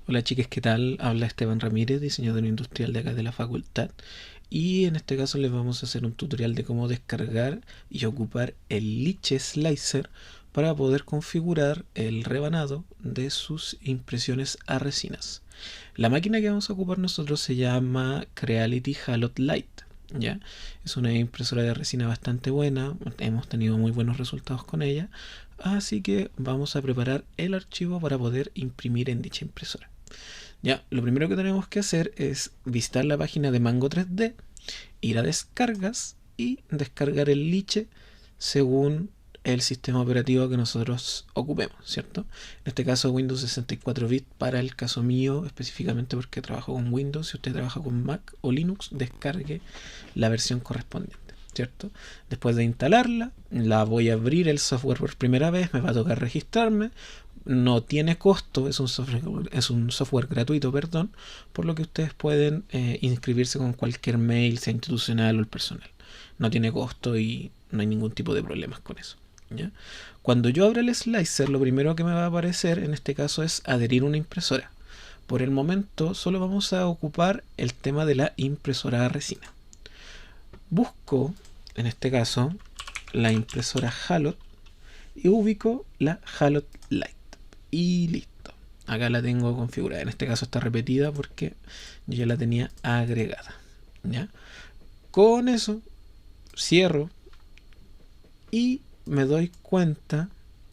Hola chicas, ¿qué tal? Habla Esteban Ramírez, diseñador industrial de acá de la facultad. Y en este caso les vamos a hacer un tutorial de cómo descargar y ocupar el Liche Slicer para poder configurar el rebanado de sus impresiones a resinas. La máquina que vamos a ocupar nosotros se llama Creality Halot Lite. ¿Ya? Es una impresora de resina bastante buena, hemos tenido muy buenos resultados con ella, así que vamos a preparar el archivo para poder imprimir en dicha impresora. Ya, lo primero que tenemos que hacer es visitar la página de Mango 3D, ir a descargas y descargar el liche según el sistema operativo que nosotros ocupemos, ¿cierto? En este caso Windows 64 bits para el caso mío, específicamente porque trabajo con Windows. Si usted trabaja con Mac o Linux, descargue la versión correspondiente, ¿cierto? Después de instalarla, la voy a abrir el software por primera vez, me va a tocar registrarme. No tiene costo, es un software gratuito, perdón, por lo que ustedes pueden inscribirse con cualquier mail, sea institucional o el personal. No tiene costo y no hay ningún tipo de problemas con eso, ¿ya? Cuando yo abra el slicer, lo primero que me va a aparecer en este caso es adherir una impresora. Por el momento solo vamos a ocupar el tema de la impresora a resina. Busco, en este caso, la impresora Halot y ubico la Halot Lite. Y listo. Acá la tengo configurada. En este caso está repetida porque yo ya la tenía agregada. ¿Ya? Con eso cierro y me doy cuenta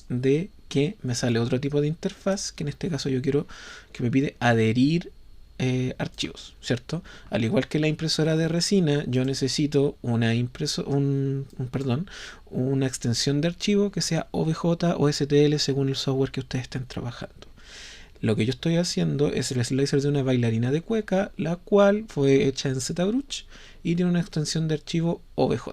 de que me sale otro tipo de interfaz, que en este caso yo quiero que me pide adherir archivos, ¿cierto? Al igual que la impresora de resina, yo necesito una extensión de archivo que sea OBJ o STL según el software que ustedes estén trabajando. Lo que yo estoy haciendo es el slicer de una bailarina de cueca, la cual fue hecha en ZBrush y tiene una extensión de archivo OBJ.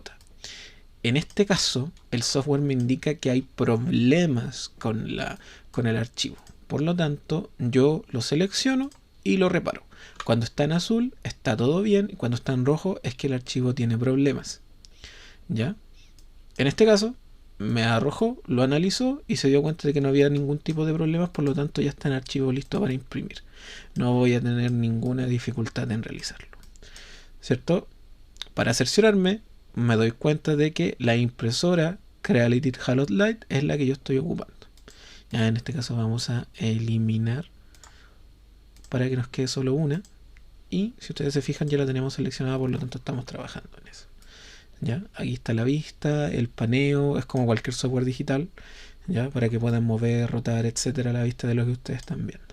En este caso, el software me indica que hay problemas con el archivo. Por lo tanto, yo lo selecciono y lo reparo. Cuando está en azul, está todo bien. Y cuando está en rojo, es que el archivo tiene problemas. ¿Ya? En este caso, me arrojó, lo analizó y se dio cuenta de que no había ningún tipo de problemas. Por lo tanto, ya está en archivo listo para imprimir. No voy a tener ninguna dificultad en realizarlo, ¿cierto? Para cerciorarme, me doy cuenta de que la impresora Creality Halot Lite es la que yo estoy ocupando. Ya en este caso vamos a eliminar para que nos quede solo una. Y si ustedes se fijan, ya la tenemos seleccionada, por lo tanto estamos trabajando en eso. ¿Ya? Aquí está la vista, el paneo, es como cualquier software digital, ¿ya? Para que puedan mover, rotar, etcétera, la vista de lo que ustedes están viendo.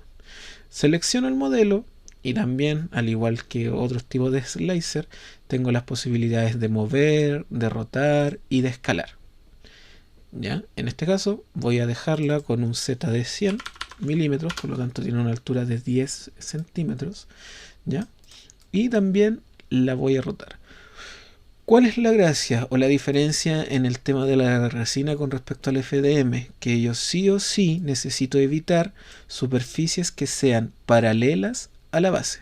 Selecciono el modelo y también, al igual que otros tipos de slicer, tengo las posibilidades de mover, de rotar y de escalar. ¿Ya? En este caso voy a dejarla con un Z de 100 milímetros, por lo tanto tiene una altura de 10 centímetros. ¿Ya? Y también la voy a rotar. ¿Cuál es la gracia o la diferencia en el tema de la resina con respecto al FDM? Que yo sí o sí necesito evitar superficies que sean paralelas a la base.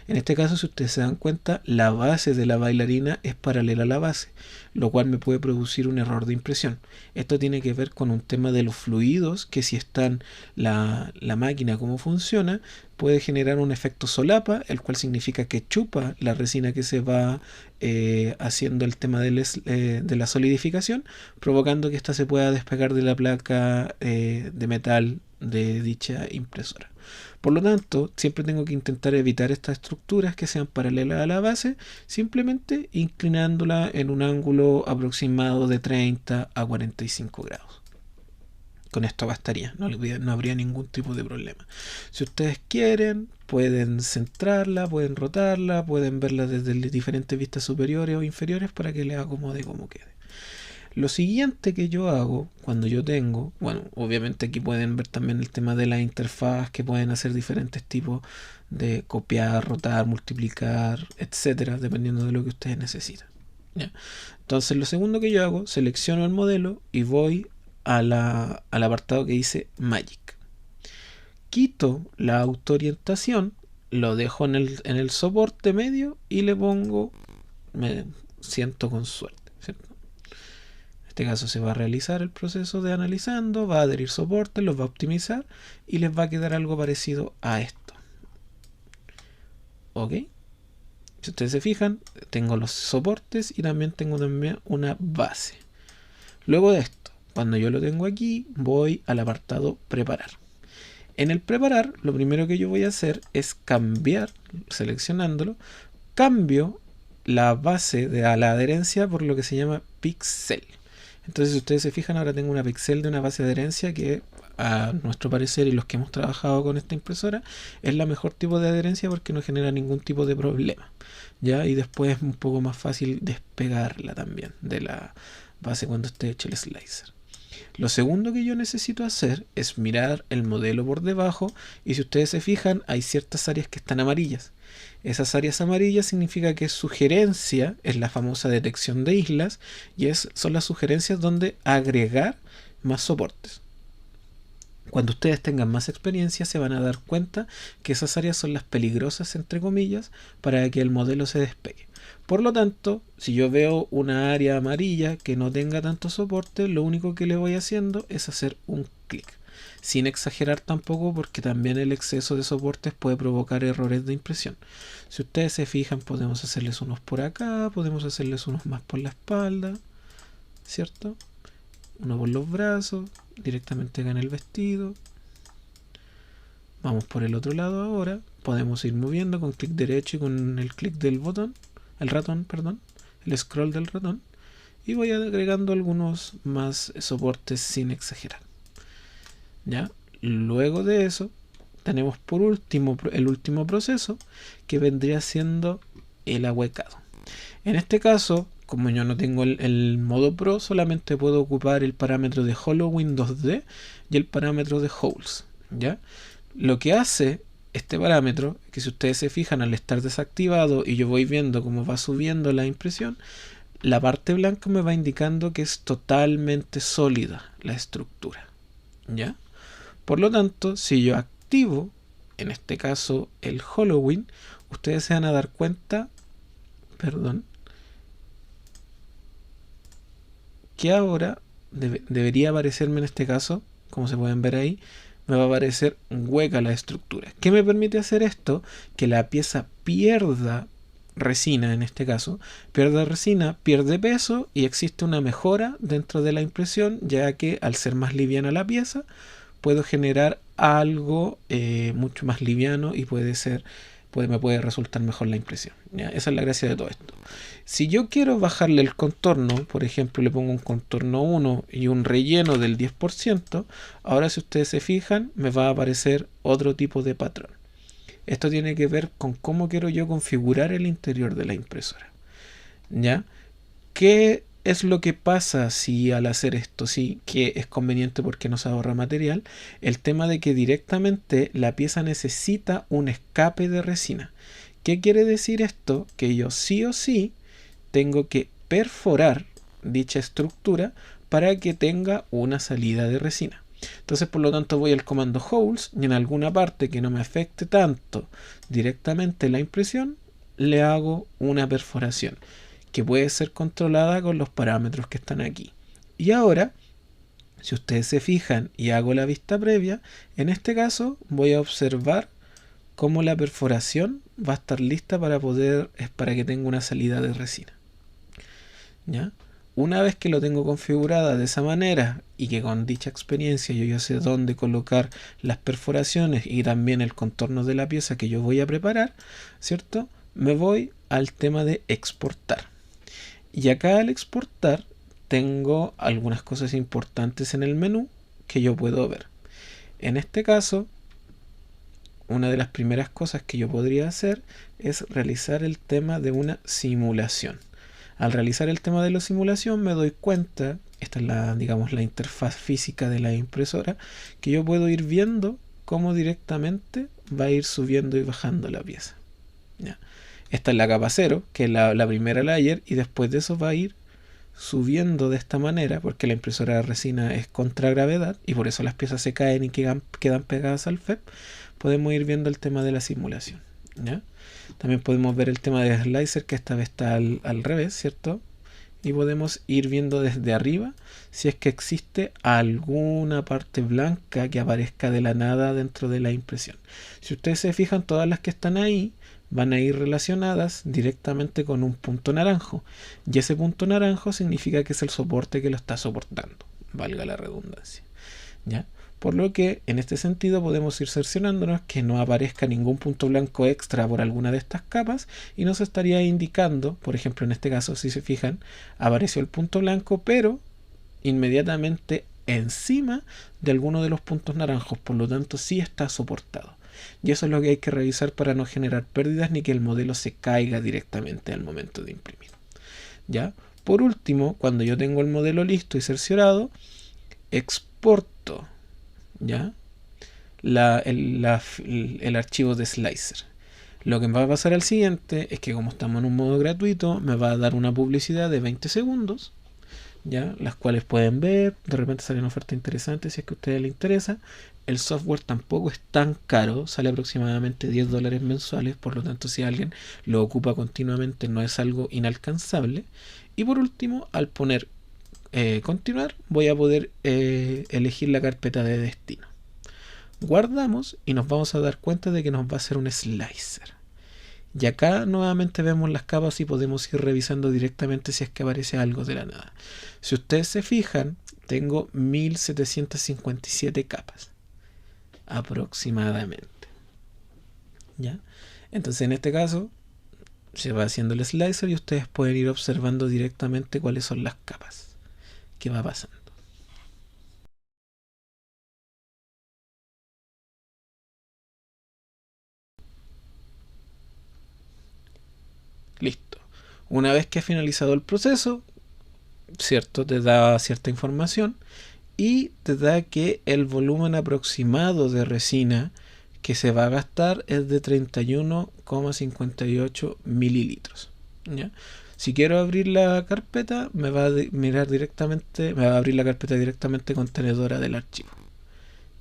En este caso, si ustedes se dan cuenta, la base de la bailarina es paralela a la base, lo cual me puede producir un error de impresión. Esto tiene que ver con un tema de los fluidos, que si están la máquina como funciona, puede generar un efecto solapa, el cual significa que chupa la resina que se va haciendo el tema de la solidificación, provocando que ésta se pueda despegar de la placa de metal de dicha impresora. Por lo tanto, siempre tengo que intentar evitar estas estructuras que sean paralelas a la base, simplemente inclinándola en un ángulo aproximado de 30 a 45 grados. Con esto bastaría, no habría ningún tipo de problema. Si ustedes quieren, pueden centrarla, pueden rotarla, pueden verla desde diferentes vistas superiores o inferiores para que les acomode como quede. Lo siguiente que yo hago cuando yo tengo, bueno, obviamente aquí pueden ver también el tema de la interfaz, que pueden hacer diferentes tipos de copiar, rotar, multiplicar, etcétera, dependiendo de lo que ustedes necesitan. ¿Ya? Entonces lo segundo que yo hago, selecciono el modelo y voy al apartado que dice Magic. Quito la autoorientación, lo dejo en el soporte medio y le pongo, me siento con suerte, ¿cierto? En este caso se va a realizar el proceso de analizando, va a adherir soporte, los va a optimizar y les va a quedar algo parecido a esto. ¿ok? Si ustedes se fijan, tengo los soportes y también tengo una base. Luego de esto, cuando yo lo tengo aquí, voy al apartado preparar. En el preparar, lo primero que yo voy a hacer es cambiar, seleccionándolo, cambio la base de la adherencia por lo que se llama pixel. Entonces, si ustedes se fijan, ahora tengo una pixel de una base de adherencia que, a nuestro parecer y los que hemos trabajado con esta impresora, es la mejor tipo de adherencia porque no genera ningún tipo de problema, ¿ya? Y después es un poco más fácil despegarla también de la base cuando esté hecho el slicer. Lo segundo que yo necesito hacer es mirar el modelo por debajo, y si ustedes se fijan, hay ciertas áreas que están amarillas. Esas áreas amarillas significa que sugerencia es la famosa detección de islas, y son las sugerencias donde agregar más soportes. Cuando ustedes tengan más experiencia se van a dar cuenta que esas áreas son las peligrosas, entre comillas, para que el modelo se despegue. Por lo tanto, si yo veo una área amarilla que no tenga tanto soporte, lo único que le voy haciendo es hacer un clic. Sin exagerar tampoco, porque también el exceso de soportes puede provocar errores de impresión. Si ustedes se fijan, podemos hacerles unos por acá, podemos hacerles unos más por la espalda, ¿cierto? Uno por los brazos, directamente acá en el vestido. Vamos por el otro lado ahora. Podemos ir moviendo con clic derecho y con el clic del botón, el ratón, perdón, el scroll del ratón. Y voy agregando algunos más soportes sin exagerar. ¿Ya? Luego de eso, tenemos por último el último proceso, que vendría siendo el ahuecado. En este caso, como yo no tengo el modo Pro, solamente puedo ocupar el parámetro de HoloWin 2D y el parámetro de Holes, ¿ya? Lo que hace este parámetro, que si ustedes se fijan, al estar desactivado y yo voy viendo cómo va subiendo la impresión, la parte blanca me va indicando que es totalmente sólida la estructura, ¿ya? Por lo tanto, si yo activo, en este caso, el HoloWin, ustedes se van a dar cuenta, que ahora debería aparecerme en este caso, como se pueden ver ahí, me va a aparecer hueca la estructura. ¿Qué me permite hacer esto? Que la pieza pierda resina, en este caso, pierde resina, pierde peso y existe una mejora dentro de la impresión, ya que al ser más liviana la pieza, puedo generar algo mucho más liviano y me puede resultar mejor la impresión, ¿ya? Esa es la gracia de todo esto. Si yo quiero bajarle el contorno, por ejemplo, le pongo un contorno 1 y un relleno del 10%, ahora si ustedes se fijan, me va a aparecer otro tipo de patrón. Esto tiene que ver con cómo quiero yo configurar el interior de la impresora, ¿ya? ¿Qué es lo que pasa si al hacer esto sí que es conveniente porque nos ahorra material? El tema de que directamente la pieza necesita un escape de resina. ¿Qué quiere decir esto? Que yo sí o sí tengo que perforar dicha estructura para que tenga una salida de resina. Entonces, por lo tanto, voy al comando Holes y en alguna parte que no me afecte tanto directamente la impresión, le hago una perforación que puede ser controlada con los parámetros que están aquí. Y ahora, si ustedes se fijan y hago la vista previa, en este caso voy a observar cómo la perforación va a estar lista para que tenga una salida de resina, ¿ya? Una vez que lo tengo configurada de esa manera y que con dicha experiencia yo ya sé dónde colocar las perforaciones y también el contorno de la pieza que yo voy a preparar, ¿cierto? Me voy al tema de exportar. Y acá al exportar tengo algunas cosas importantes en el menú que yo puedo ver. En este caso, una de las primeras cosas que yo podría hacer es realizar el tema de una simulación. Al realizar el tema de la simulación me doy cuenta, esta es la interfaz física de la impresora, que yo puedo ir viendo cómo directamente va a ir subiendo y bajando la pieza, ¿ya? Esta es la capa 0, que es la primera layer, y después de eso va a ir subiendo de esta manera, porque la impresora de resina es contra gravedad, y por eso las piezas se caen y quedan pegadas al FEP. Podemos ir viendo el tema de la simulación, ¿ya? También podemos ver el tema de slicer, que esta vez está al revés, ¿cierto? Y podemos ir viendo desde arriba si es que existe alguna parte blanca que aparezca de la nada dentro de la impresión. Si ustedes se fijan, todas las que están ahí van a ir relacionadas directamente con un punto naranjo. Y ese punto naranjo significa que es el soporte que lo está soportando, valga la redundancia. ¿Ya? Por lo que en este sentido podemos ir cerciorándonos que no aparezca ningún punto blanco extra por alguna de estas capas y nos estaría indicando, por ejemplo en este caso si se fijan, apareció el punto blanco pero inmediatamente encima de alguno de los puntos naranjos, por lo tanto sí está soportado. Y eso es lo que hay que revisar para no generar pérdidas ni que el modelo se caiga directamente al momento de imprimir. ¿Ya? Por último, cuando yo tengo el modelo listo y cerciorado, exporto, ¿ya? El archivo de slicer. Lo que me va a pasar al siguiente es que como estamos en un modo gratuito, me va a dar una publicidad de 20 segundos, ¿ya? Las cuales pueden ver, de repente salen ofertas interesantes si es que a ustedes les interesa. El software tampoco es tan caro, sale aproximadamente $10 mensuales, por lo tanto si alguien lo ocupa continuamente no es algo inalcanzable. Y por último, al poner continuar, voy a poder elegir la carpeta de destino. Guardamos y nos vamos a dar cuenta de que nos va a hacer un slicer. Y acá nuevamente vemos las capas y podemos ir revisando directamente si es que aparece algo de la nada. Si ustedes se fijan, tengo 1757 capas aproximadamente. ¿Ya? Entonces en este caso se va haciendo el slicer y ustedes pueden ir observando directamente cuáles son las capas que va pasando. Listo. Una vez que ha finalizado el proceso, ¿cierto? Te da cierta información y te da que el volumen aproximado de resina que se va a gastar es de 31,58 mililitros. ¿Ya? Si quiero abrir la carpeta, me va a mirar directamente, me va a abrir la carpeta directamente contenedora del archivo.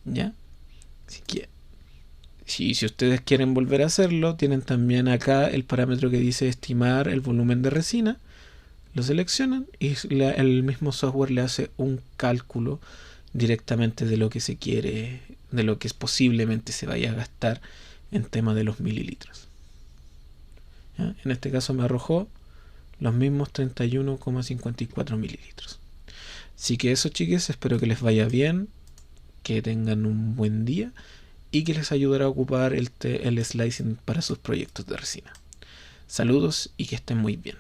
¿Ya? Si, si ustedes quieren volver a hacerlo, tienen también acá el parámetro que dice estimar el volumen de resina. Lo seleccionan y el mismo software le hace un cálculo directamente de lo que se quiere, de lo que posiblemente se vaya a gastar en tema de los mililitros. ¿Ya? En este caso me arrojó los mismos 31,54 mililitros. Así que eso, chiques, espero que les vaya bien, que tengan un buen día y que les ayudará a ocupar el slicing para sus proyectos de resina. Saludos y que estén muy bien.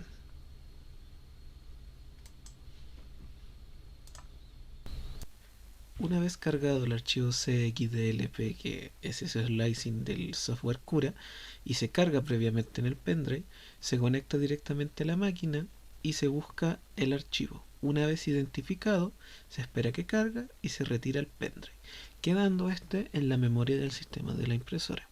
Una vez cargado el archivo CXDLP, que es ese slicing del software Cura, y se carga previamente en el pendrive, se conecta directamente a la máquina y se busca el archivo. Una vez identificado, se espera que carga y se retira el pendrive, quedando este en la memoria del sistema de la impresora.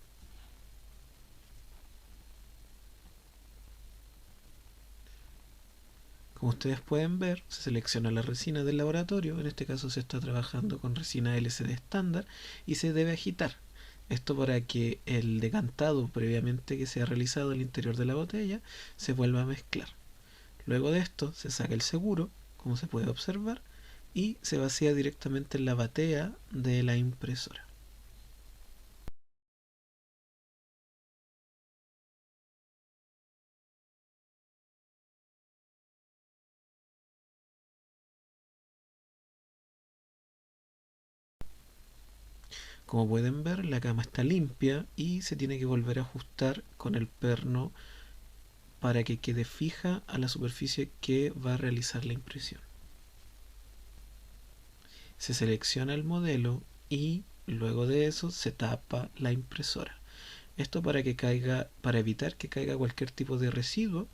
Como ustedes pueden ver, se selecciona la resina del laboratorio, en este caso se está trabajando con resina LCD estándar y se debe agitar. Esto para que el decantado previamente que se ha realizado al interior de la botella se vuelva a mezclar. Luego de esto se saca el seguro, como se puede observar, y se vacía directamente en la batea de la impresora. Como pueden ver, la cama está limpia y se tiene que volver a ajustar con el perno para que quede fija a la superficie que va a realizar la impresión. Se selecciona el modelo y luego de eso se tapa la impresora. Esto para evitar que caiga cualquier tipo de residuo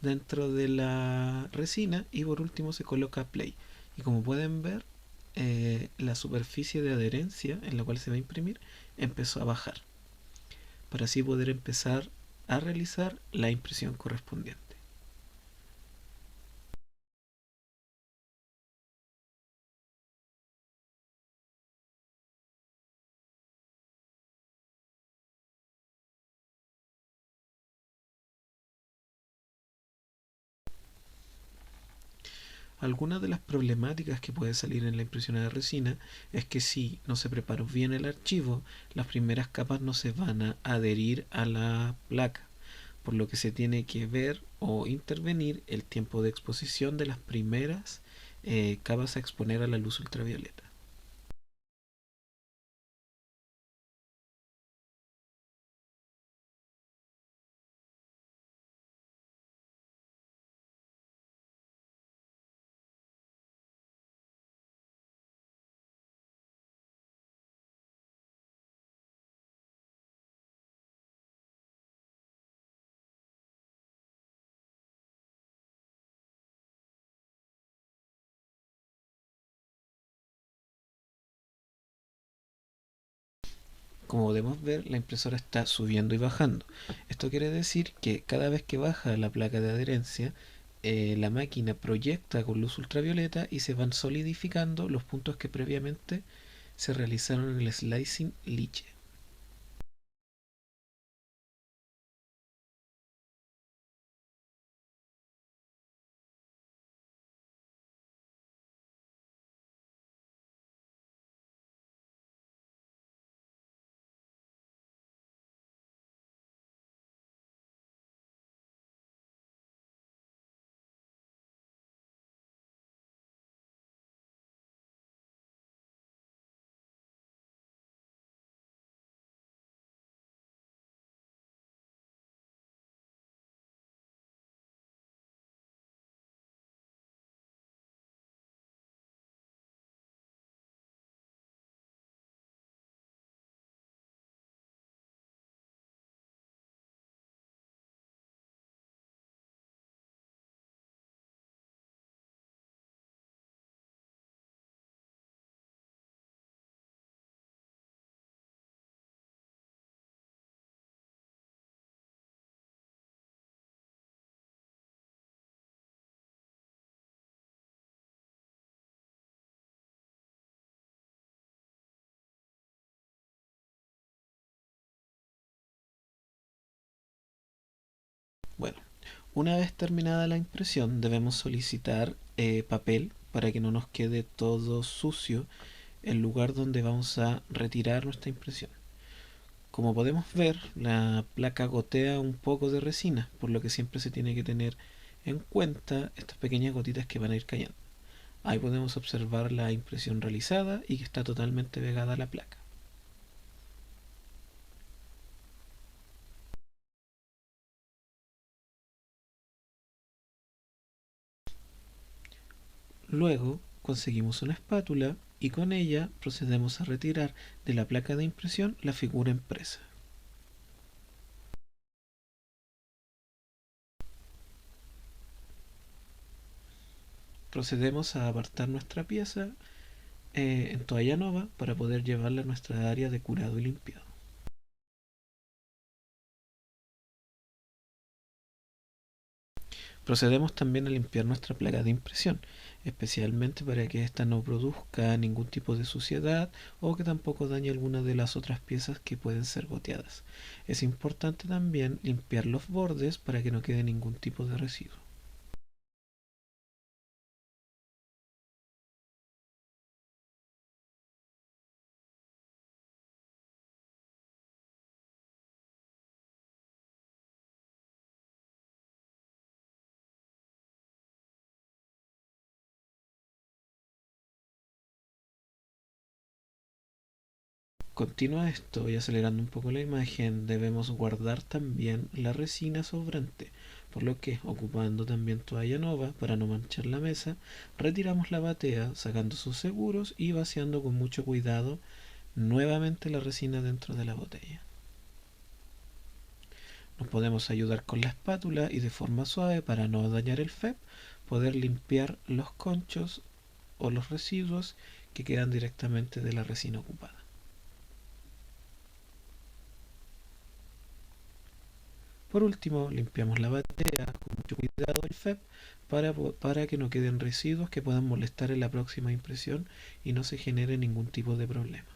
dentro de la resina y por último se coloca play. Y como pueden ver, la superficie de adherencia en la cual se va a imprimir empezó a bajar para así poder empezar a realizar la impresión correspondiente. Algunas de las problemáticas que puede salir en la impresión de resina es que si no se preparó bien el archivo, las primeras capas no se van a adherir a la placa. por lo que se tiene que ver o intervenir el tiempo de exposición de las primeras capas a exponer a la luz ultravioleta. Como podemos ver, la impresora está subiendo y bajando. Esto quiere decir que cada vez que baja la placa de adherencia, la máquina proyecta con luz ultravioleta y se van solidificando los puntos que previamente se realizaron en el slicing liche. Bueno, una vez terminada la impresión, debemos solicitar papel para que no nos quede todo sucio el lugar donde vamos a retirar nuestra impresión. Como podemos ver, la placa gotea un poco de resina, por lo que siempre se tiene que tener en cuenta estas pequeñas gotitas que van a ir cayendo. Ahí podemos observar la impresión realizada y que está totalmente pegada a la placa. Luego conseguimos una espátula y con ella procedemos a retirar de la placa de impresión la figura impresa. Procedemos a apartar nuestra pieza en toalla nova para poder llevarla a nuestra área de curado y limpiado. Procedemos también a limpiar nuestra placa de impresión, especialmente para que ésta no produzca ningún tipo de suciedad o que tampoco dañe alguna de las otras piezas que pueden ser goteadas. Es importante también limpiar los bordes para que no quede ningún tipo de residuo. Continua esto y acelerando un poco la imagen, debemos guardar también la resina sobrante, por lo que, ocupando también toalla nova para no manchar la mesa, retiramos la batea sacando sus seguros y vaciando con mucho cuidado nuevamente la resina dentro de la botella. Nos podemos ayudar con la espátula y de forma suave para no dañar el FEP, poder limpiar los conchos o los residuos que quedan directamente de la resina ocupada. Por último, limpiamos la batea con mucho cuidado el FEP para que no queden residuos que puedan molestar en la próxima impresión y no se genere ningún tipo de problema.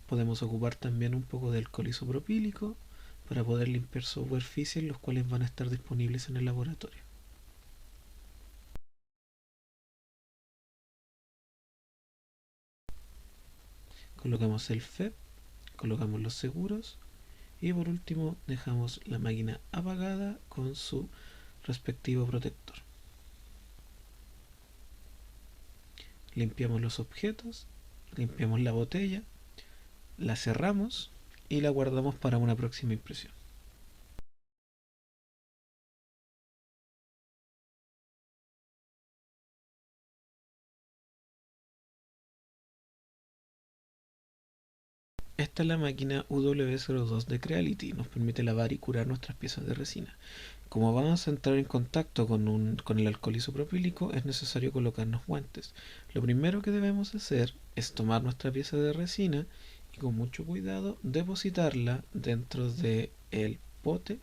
Podemos ocupar también un poco de alcohol isopropílico para poder limpiar superficies los cuales van a estar disponibles en el laboratorio. colocamos el FEP, colocamos los seguros y por último dejamos la máquina apagada con su respectivo protector. Limpiamos los objetos, limpiamos la botella, la cerramos y la guardamos para una próxima impresión. Esta es la máquina UW02 de Creality, nos permite lavar y curar nuestras piezas de resina. Como vamos a entrar en contacto con el alcohol isopropílico, es necesario colocarnos guantes. Lo primero que debemos hacer es tomar nuestra pieza de resina y con mucho cuidado depositarla dentro del pote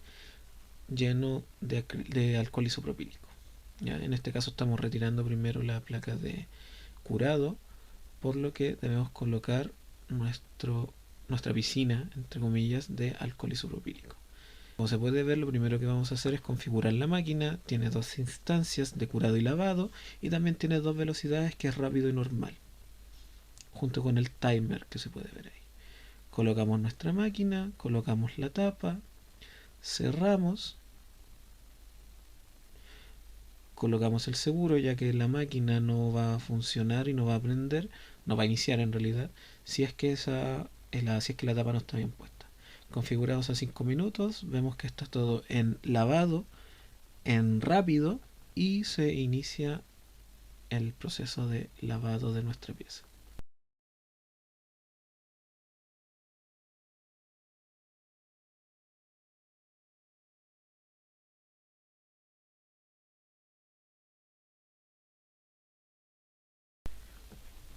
lleno de alcohol isopropílico. ¿Ya? En este caso estamos retirando primero la placa de curado, por lo que debemos colocar nuestra piscina, entre comillas, de alcohol isopropílico. Como se puede ver, lo primero que vamos a hacer es configurar la máquina. Tiene dos instancias de curado y lavado y también tiene dos velocidades, que es rápido y normal, junto con el timer que se puede ver ahí. Colocamos nuestra máquina, colocamos la tapa, cerramos, colocamos el seguro, ya que la máquina no va a funcionar y no va a prender, no va a iniciar en realidad, si es que la tapa no está bien puesta. Configurados a 5 minutos, vemos que está todo en lavado, en rápido, y se inicia el proceso de lavado de nuestra pieza.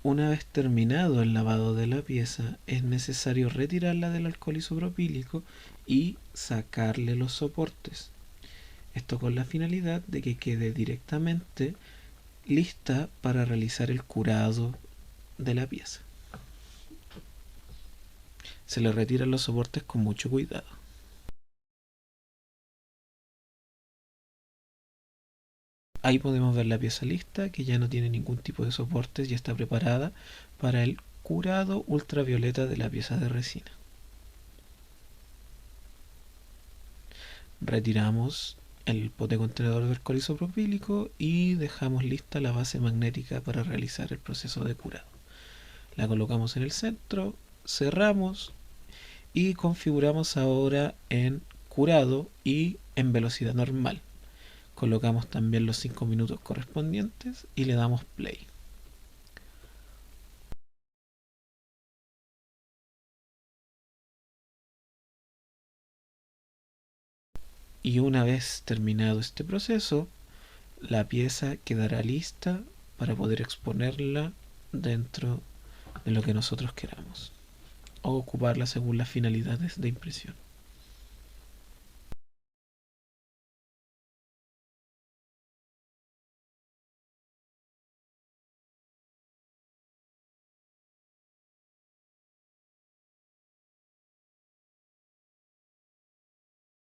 Una vez terminado el lavado de la pieza, es necesario retirarla del alcohol isopropílico y sacarle los soportes. Esto con la finalidad de que quede directamente lista para realizar el curado de la pieza. Se le retiran los soportes con mucho cuidado. Ahí podemos ver la pieza lista, que ya no tiene ningún tipo de soportes y está preparada para el curado ultravioleta de la pieza de resina. Retiramos el pote contenedor de alcohol isopropílico y dejamos lista la base magnética para realizar el proceso de curado. La colocamos en el centro, cerramos y configuramos ahora en curado y en velocidad normal. Colocamos también los 5 minutos correspondientes y le damos play. Y una vez terminado este proceso, la pieza quedará lista para poder exponerla dentro de lo que nosotros queramos o ocuparla según las finalidades de impresión.